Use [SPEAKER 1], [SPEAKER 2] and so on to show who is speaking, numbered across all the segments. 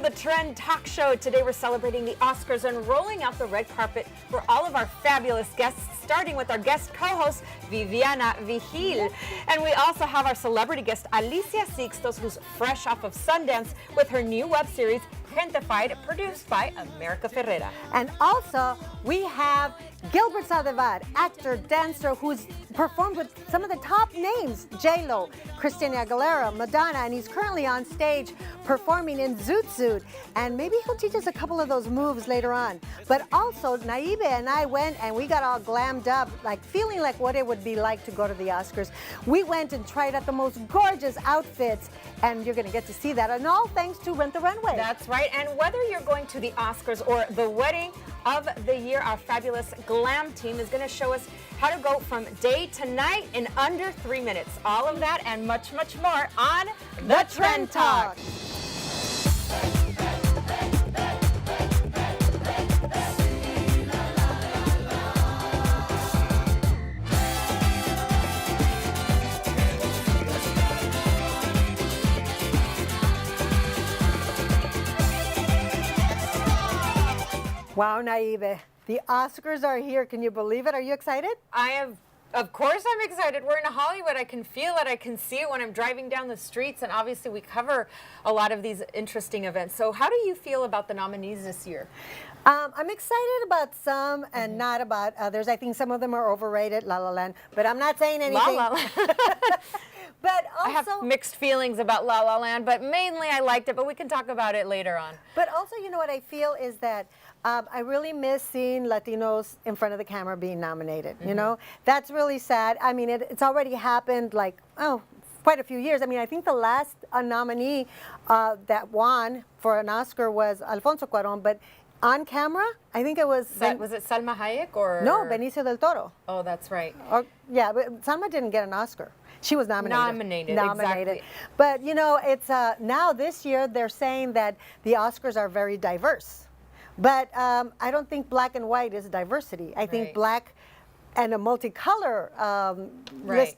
[SPEAKER 1] the Trend Talk Show. Today we're celebrating the Oscars and rolling out the red carpet for all of our fabulous guests, starting with our guest co-host, Viviana Vigil. And we also have our celebrity guest, Alicia Sixtos, who's fresh off of Sundance with her new web series, Gentified, produced by America Ferrera.
[SPEAKER 2] And also, we have Gilbert Saldivar, actor, dancer, who's performed with some of the top names, J-Lo, Christina Aguilera, Madonna, and he's currently on stage performing in Zoot Suit. And maybe he'll teach us a couple of those moves later on. But also, Naive and I went and we got all glammed up, like feeling like what it would be like to go to the Oscars. We went and tried out the most gorgeous outfits, and you're gonna get to see that. And all thanks to Rent the Runway.
[SPEAKER 1] That's right. And whether you're going to the Oscars or the wedding of the year, our fabulous glam team is going to show us how to go from day to night in under 3 minutes. All of that and much, much more on The Trend Talk.
[SPEAKER 2] Wow, Naive, the Oscars are here. Can you believe it? Are you excited?
[SPEAKER 1] Of course I'm excited. We're in Hollywood. I can feel it. I can see it when I'm driving down the streets. And obviously we cover a lot of these interesting events. So how do you feel about the nominees this year?
[SPEAKER 2] I'm excited about some and not about others. I think some of them are overrated, La La Land, but I'm not saying anything.
[SPEAKER 1] La La Land.
[SPEAKER 2] But also,
[SPEAKER 1] I have mixed feelings about La La Land, but mainly I liked it, but we can talk about it later on.
[SPEAKER 2] But also, you know what I feel is that I really miss seeing Latinos in front of the camera being nominated, you know? That's really sad. I mean, it's already happened like, quite a few years. I mean, I think the last nominee that won for an Oscar was Alfonso Cuarón, but on camera, I think it was...
[SPEAKER 1] Was it Salma Hayek or...?
[SPEAKER 2] No, Benicio del Toro.
[SPEAKER 1] Oh, that's right.
[SPEAKER 2] Or, yeah, but Salma didn't get an Oscar. She was nominated.
[SPEAKER 1] Nominated, exactly.
[SPEAKER 2] But, you know, it's now this year they're saying that the Oscars are very diverse. But I don't think black and white is diversity. I think black and a multicolor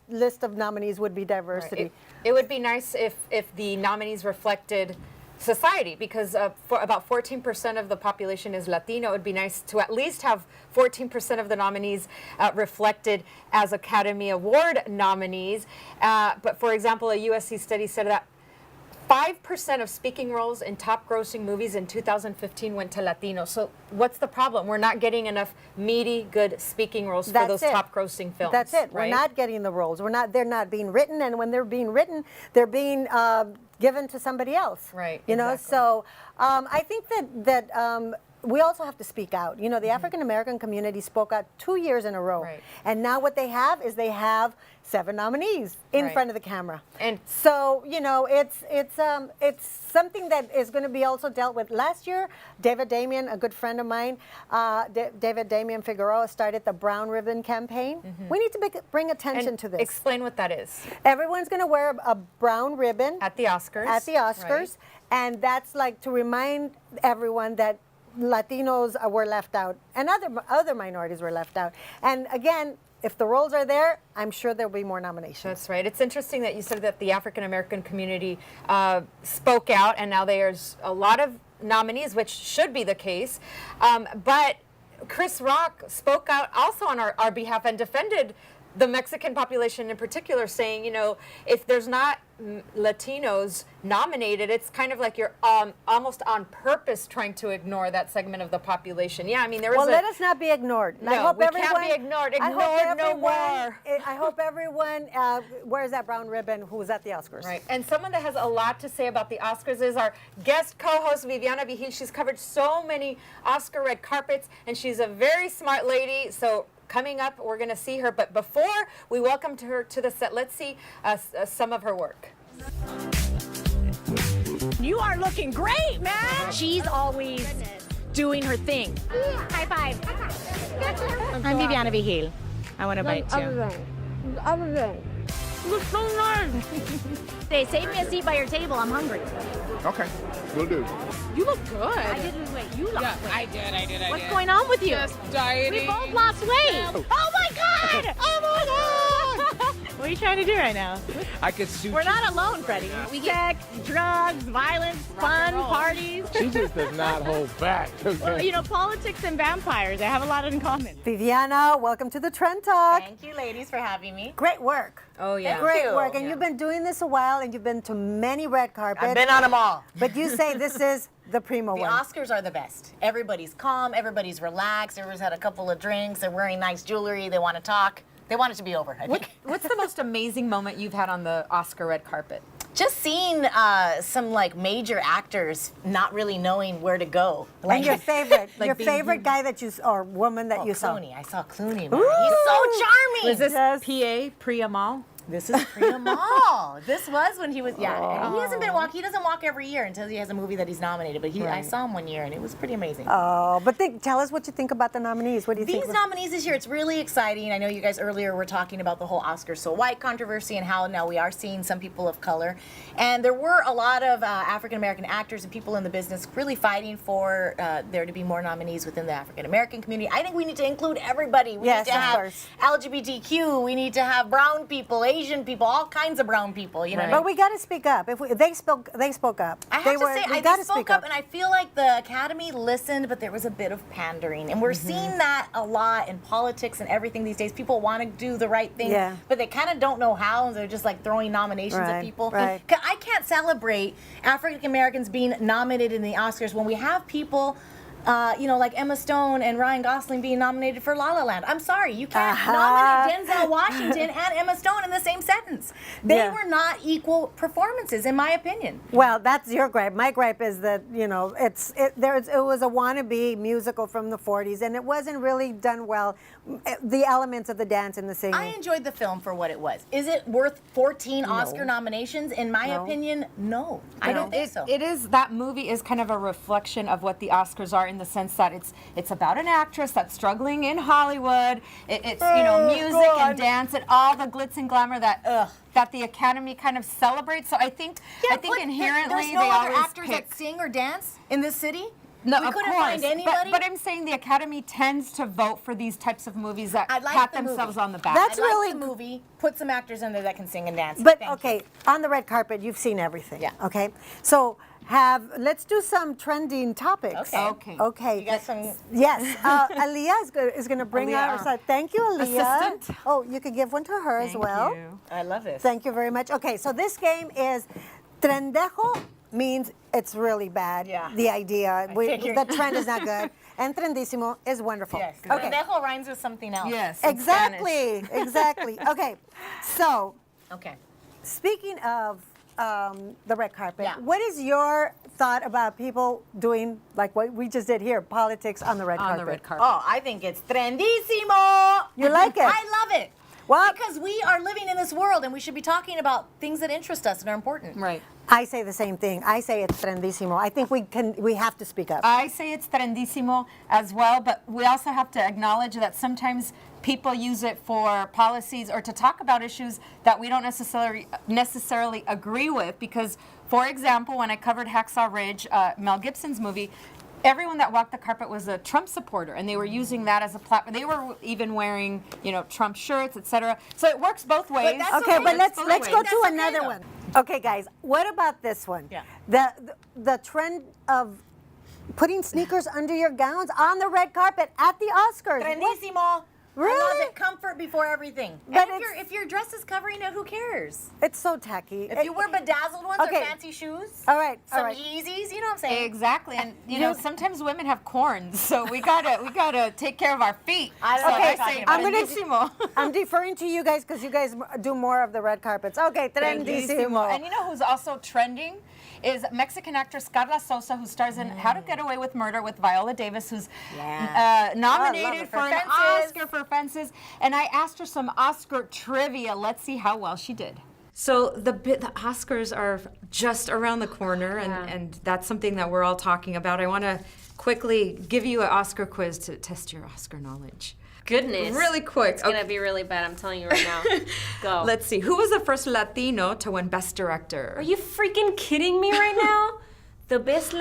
[SPEAKER 2] list of nominees would be diversity.
[SPEAKER 1] Right. It would be nice if the nominees reflected society, because for about 14% of the population is Latino. It would be nice to at least have 14% of the nominees reflected as Academy Award nominees. But for example, a USC study said that 5% of speaking roles in top grossing movies in 2015 went to Latinos. So what's the problem? We're not getting enough meaty, good speaking roles for those top grossing films.
[SPEAKER 2] That's it.
[SPEAKER 1] Right?
[SPEAKER 2] We're not getting the roles. They're not being written, and when they're being written, they're being given to somebody else.
[SPEAKER 1] Right.
[SPEAKER 2] You know, so I think that we also have to speak out. You know, the African American community spoke out 2 years in a row.
[SPEAKER 1] Right.
[SPEAKER 2] And now what they have is they have 7 nominees in front of the camera.
[SPEAKER 1] And
[SPEAKER 2] so, you know, it's something that is going to be also dealt with. Last year, David Damien, a good friend of mine, David Damien Figueroa, started the Brown Ribbon campaign. We need to bring attention to this.
[SPEAKER 1] Explain what that is.
[SPEAKER 2] Everyone's going to wear a brown ribbon
[SPEAKER 1] at the Oscars.
[SPEAKER 2] At the Oscars, and that's like to remind everyone that Latinos were left out, and other minorities were left out. And again, if the roles are there, I'm sure there'll be more nominations.
[SPEAKER 1] That's right. It's interesting that you said that the African American community spoke out, and now there's a lot of nominees, which should be the case. But Chris Rock spoke out also on our behalf and defended the Mexican population in particular, saying, you know, if there's not Latinos nominated, it's kind of like you're almost on purpose trying to ignore that segment of the population. Yeah, I mean, there is
[SPEAKER 2] let us not be ignored.
[SPEAKER 1] No, I hope can't be ignored. Ignored no more.
[SPEAKER 2] I hope everyone wears that brown ribbon who was at the Oscars.
[SPEAKER 1] Right, and someone that has a lot to say about the Oscars is our guest co-host, Viviana Vigil. She's covered so many Oscar red carpets, and she's a very smart lady, so coming up, we're going to see her. But before we welcome her to the set, let's see some of her work.
[SPEAKER 3] You are looking great, man. She's always doing her thing. High five. I'm Viviana Vigil. I want to bite you. You look so nice. Hey, save me a seat by your table. I'm hungry.
[SPEAKER 4] Okay, will do.
[SPEAKER 3] You look good. I didn't lose weight. You lost weight.
[SPEAKER 4] I did.
[SPEAKER 3] What's going on with you?
[SPEAKER 4] Just dieting.
[SPEAKER 3] We both lost weight. Oh my God! Oh my God! What are you trying to do right now?
[SPEAKER 4] I could shoot
[SPEAKER 3] We're
[SPEAKER 4] you.
[SPEAKER 3] not alone, Freddie. We get sex, drugs, violence, fun, parties.
[SPEAKER 4] She just does not hold back. Okay?
[SPEAKER 3] Well, you know, politics and vampires, they have a lot in common.
[SPEAKER 2] Viviana, welcome to the Trend Talk.
[SPEAKER 3] Thank you, ladies, for having me.
[SPEAKER 2] Great work.
[SPEAKER 1] Oh, yeah.
[SPEAKER 2] Great
[SPEAKER 3] you.
[SPEAKER 2] work. And you've been doing this a while, and you've been to many red carpets.
[SPEAKER 5] I've been on them all.
[SPEAKER 2] But you say this is the primo
[SPEAKER 5] The
[SPEAKER 2] one.
[SPEAKER 5] Oscars are the best. Everybody's calm, everybody's relaxed, everyone's had a couple of drinks, they're wearing nice jewelry, they want to talk. They want it to be over, I think.
[SPEAKER 1] What's the most amazing moment you've had on the Oscar red carpet?
[SPEAKER 5] Just seeing some like major actors not really knowing where to go.
[SPEAKER 2] And your favorite,
[SPEAKER 1] Like
[SPEAKER 2] your
[SPEAKER 1] being-
[SPEAKER 2] favorite guy that you, or woman that you saw.
[SPEAKER 5] Clooney. I saw Clooney, man. He's so charming.
[SPEAKER 1] Was this
[SPEAKER 2] Yes.
[SPEAKER 1] PA, Priya Mal?
[SPEAKER 5] This is Priya Mal. This was when he was, yeah. He hasn't been walking. He doesn't walk every year until he has a movie that he's nominated. But I saw him one year, and it was pretty amazing.
[SPEAKER 2] Oh, but tell us what you think about the nominees. What do you think?
[SPEAKER 5] These nominees this year, it's really exciting. I know you guys earlier were talking about the whole Oscar so white controversy and how now we are seeing some people of color. And there were a lot of African American actors and people in the business really fighting for there to be more nominees within the African American community. I think we need to include everybody. We
[SPEAKER 2] Yes,
[SPEAKER 5] need to
[SPEAKER 2] of
[SPEAKER 5] have
[SPEAKER 2] course.
[SPEAKER 5] LGBTQ. We need to have brown people, Asian people, all kinds of brown people. You know what I mean?
[SPEAKER 2] But we got to speak up. If they spoke up.
[SPEAKER 5] I have
[SPEAKER 2] they
[SPEAKER 5] to say,
[SPEAKER 2] we
[SPEAKER 5] I
[SPEAKER 2] gotta
[SPEAKER 5] spoke
[SPEAKER 2] speak
[SPEAKER 5] up, and I feel like the Academy listened, but there was a bit of pandering, and we're
[SPEAKER 2] Mm-hmm.
[SPEAKER 5] seeing that a lot in politics and everything these days. People want to do the right thing,
[SPEAKER 2] Yeah.
[SPEAKER 5] but they kind of don't know how, and they're just like throwing nominations
[SPEAKER 2] Right,
[SPEAKER 5] at people.
[SPEAKER 2] right.
[SPEAKER 5] 'Cause I can't celebrate African Americans being nominated in the Oscars when we have people. Like Emma Stone and Ryan Gosling being nominated for La La Land. I'm sorry, you can't nominate Denzel Washington and Emma Stone in the same sentence. They
[SPEAKER 2] Yeah.
[SPEAKER 5] were not equal performances, in my opinion.
[SPEAKER 2] Well, that's your gripe. My gripe is that it was a wannabe musical from the 40s, and it wasn't really done well. The elements of the dance and the singing.
[SPEAKER 5] I enjoyed the film for what it was. Is it worth 14 Oscar nominations? In my
[SPEAKER 2] No.
[SPEAKER 5] opinion, no. I don't think so.
[SPEAKER 1] It is, that movie is kind of a reflection of what the Oscars are in the sense that it's about an actress that's struggling in Hollywood. It's music and dance and all the glitz and glamour that the Academy kind of celebrates. So I think inherently
[SPEAKER 5] there's no
[SPEAKER 1] they
[SPEAKER 5] other
[SPEAKER 1] always
[SPEAKER 5] actors
[SPEAKER 1] pick.
[SPEAKER 5] that sing or dance in this city.
[SPEAKER 1] No,
[SPEAKER 5] we
[SPEAKER 1] of
[SPEAKER 5] couldn't
[SPEAKER 1] course.
[SPEAKER 5] find anybody.
[SPEAKER 1] But I'm saying the Academy tends to vote for these types of movies that
[SPEAKER 5] I like
[SPEAKER 1] pat
[SPEAKER 5] the
[SPEAKER 1] themselves
[SPEAKER 5] movie.
[SPEAKER 1] on the back.
[SPEAKER 2] That's
[SPEAKER 5] I like
[SPEAKER 2] really
[SPEAKER 5] the movie. Put some actors in there that can sing and dance.
[SPEAKER 2] But
[SPEAKER 5] Thank
[SPEAKER 2] okay,
[SPEAKER 5] you.
[SPEAKER 2] on the red carpet, you've seen everything.
[SPEAKER 5] Yeah.
[SPEAKER 2] Okay, so let's do some trending topics.
[SPEAKER 5] Okay.
[SPEAKER 2] Okay.
[SPEAKER 5] You got some.
[SPEAKER 2] Yes, Aaliyah is going to bring out her side. Thank you, Aaliyah.
[SPEAKER 1] Assistant.
[SPEAKER 2] Oh, you can give one to her as well.
[SPEAKER 5] I love this.
[SPEAKER 2] Thank you very much. Okay, so this game is Trendejo means it's really bad.
[SPEAKER 5] Yeah.
[SPEAKER 2] The idea.
[SPEAKER 5] figured.
[SPEAKER 2] The trend is not good. And Trendísimo is wonderful.
[SPEAKER 5] Yes.
[SPEAKER 2] Okay.
[SPEAKER 5] Pendejo rhymes with something else.
[SPEAKER 1] Yes. in
[SPEAKER 2] Exactly. Exactly. Okay. So,
[SPEAKER 5] Okay.
[SPEAKER 2] speaking of the red carpet,
[SPEAKER 5] Yeah.
[SPEAKER 2] what is your thought about people doing like what we just did here, politics on the red
[SPEAKER 1] On
[SPEAKER 2] carpet?
[SPEAKER 1] the red carpet.
[SPEAKER 5] Oh, I think it's trendísimo.
[SPEAKER 2] You like it?
[SPEAKER 5] I love it.
[SPEAKER 2] Well-
[SPEAKER 5] because we are living in this world and we should be talking about things that interest us and are important.
[SPEAKER 1] Right.
[SPEAKER 2] I say the same thing. I say it's trendísimo. I think we have to speak up.
[SPEAKER 1] I say it's trendísimo as well, but we also have to acknowledge that sometimes people use it for policies or to talk about issues that we don't necessarily agree with. Because, for example, when I covered Hacksaw Ridge, Mel Gibson's movie, everyone that walked the carpet was a Trump supporter, and they were using that as a platform. They were even wearing, Trump shirts, etc. So it works both ways.
[SPEAKER 5] that's
[SPEAKER 2] Okay, but let's
[SPEAKER 1] Both
[SPEAKER 2] go
[SPEAKER 1] ways.
[SPEAKER 2] to
[SPEAKER 5] That's okay,
[SPEAKER 2] another
[SPEAKER 5] though.
[SPEAKER 2] one. Okay, guys, what about this one?
[SPEAKER 5] Yeah.
[SPEAKER 2] The trend of putting sneakers under your gowns on the red carpet at the Oscars. What?
[SPEAKER 5] Trendísimo. I
[SPEAKER 2] Really?
[SPEAKER 5] love it. Comfort before everything.
[SPEAKER 2] But
[SPEAKER 5] And if your dress is covering it, who cares?
[SPEAKER 2] It's so tacky.
[SPEAKER 5] If you wear bedazzled ones
[SPEAKER 2] Okay.
[SPEAKER 5] or fancy shoes,
[SPEAKER 2] All right, all
[SPEAKER 5] some
[SPEAKER 2] right.
[SPEAKER 5] Yeezys, you know what I'm saying?
[SPEAKER 1] Exactly, and sometimes women have corns, so we gotta take care of our feet.
[SPEAKER 5] I don't
[SPEAKER 1] so
[SPEAKER 5] know what
[SPEAKER 1] I
[SPEAKER 5] you're talking
[SPEAKER 1] say
[SPEAKER 5] about.
[SPEAKER 2] I'm gonna-
[SPEAKER 1] trendísimo.
[SPEAKER 2] I'm deferring to you guys because you guys do more of the red carpets. Okay, trendísimo.
[SPEAKER 1] And you know who's also trending is Mexican actress Carla Sosa, who stars in How to Get Away with Murder with Viola Davis, who's nominated
[SPEAKER 5] For
[SPEAKER 1] for an
[SPEAKER 5] Fences.
[SPEAKER 1] Oscar for Fences. And I asked her some Oscar trivia. Let's see how well she did. So the Oscars are just around the corner, and that's something that we're all talking about. I want to quickly give you an Oscar quiz to test your Oscar knowledge.
[SPEAKER 6] Goodness.
[SPEAKER 1] Really quick.
[SPEAKER 6] It's gonna be really bad, I'm telling you right now. Go.
[SPEAKER 1] Let's see. Who was the first Latino to win Best Director?
[SPEAKER 6] Are you freaking kidding me right now? The best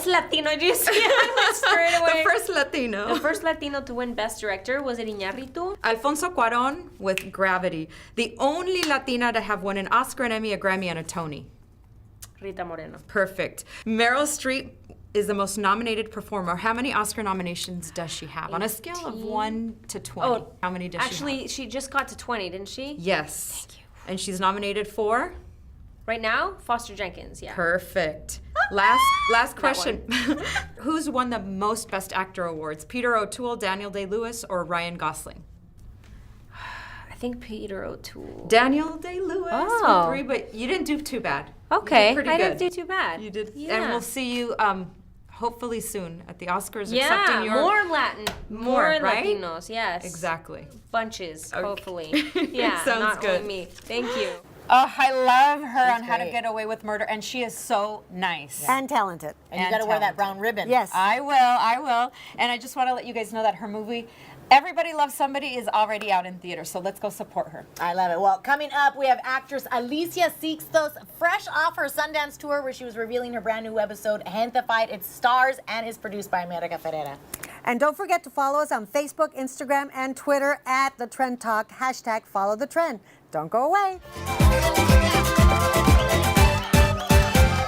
[SPEAKER 6] Latino, you see it straight away.
[SPEAKER 1] The first Latino.
[SPEAKER 6] The first Latino to win Best Director was it Iñárritu?
[SPEAKER 1] Alfonso Cuarón with Gravity. The only Latina to have won an Oscar, an Emmy, a Grammy, and a Tony.
[SPEAKER 6] Rita Moreno.
[SPEAKER 1] Perfect. Meryl Streep is the most nominated performer. How many Oscar nominations does she have? On a scale of 1 to 20, how many does she have?
[SPEAKER 6] Actually, she just got to 20, didn't she?
[SPEAKER 1] Yes. Thank you. And she's nominated for?
[SPEAKER 6] Right now, Foster Jenkins, yeah.
[SPEAKER 1] Perfect. Last question. Who's won the most Best Actor awards? Peter O'Toole, Daniel Day-Lewis, or Ryan Gosling?
[SPEAKER 6] I think Peter O'Toole.
[SPEAKER 1] Daniel Day-Lewis
[SPEAKER 6] Oh.
[SPEAKER 1] with 3, but you didn't do too bad.
[SPEAKER 6] Okay,
[SPEAKER 1] You did pretty
[SPEAKER 6] I
[SPEAKER 1] good.
[SPEAKER 6] didn't do too bad.
[SPEAKER 1] You did.
[SPEAKER 6] Yeah.
[SPEAKER 1] And we'll see you hopefully soon at the Oscars
[SPEAKER 6] Yeah,
[SPEAKER 1] accepting your...
[SPEAKER 6] more Latin,
[SPEAKER 1] More, right?
[SPEAKER 6] Latinos, yes.
[SPEAKER 1] Exactly.
[SPEAKER 6] Bunches,
[SPEAKER 1] Okay.
[SPEAKER 6] hopefully. Yeah,
[SPEAKER 1] Sounds
[SPEAKER 6] not
[SPEAKER 1] good.
[SPEAKER 6] only me. Thank you.
[SPEAKER 1] Oh, I love her on How to
[SPEAKER 5] great.
[SPEAKER 1] Get Away with Murder, and she is so nice.
[SPEAKER 2] And talented.
[SPEAKER 5] And you
[SPEAKER 1] And
[SPEAKER 5] got to wear that
[SPEAKER 1] talented.
[SPEAKER 5] brown ribbon.
[SPEAKER 2] Yes.
[SPEAKER 1] I will. And I just want to let you guys know that her movie, Everybody Loves Somebody, is already out in theaters, so let's go support her.
[SPEAKER 5] I love it. Well, coming up, we have actress Alicia Sixtos, fresh off her Sundance tour where she was revealing her brand new episode, Gentified. It stars and is produced by America Ferrera.
[SPEAKER 2] And don't forget to follow us on Facebook, Instagram, and Twitter at The Trend Talk. #FollowTheTrend. Don't go away.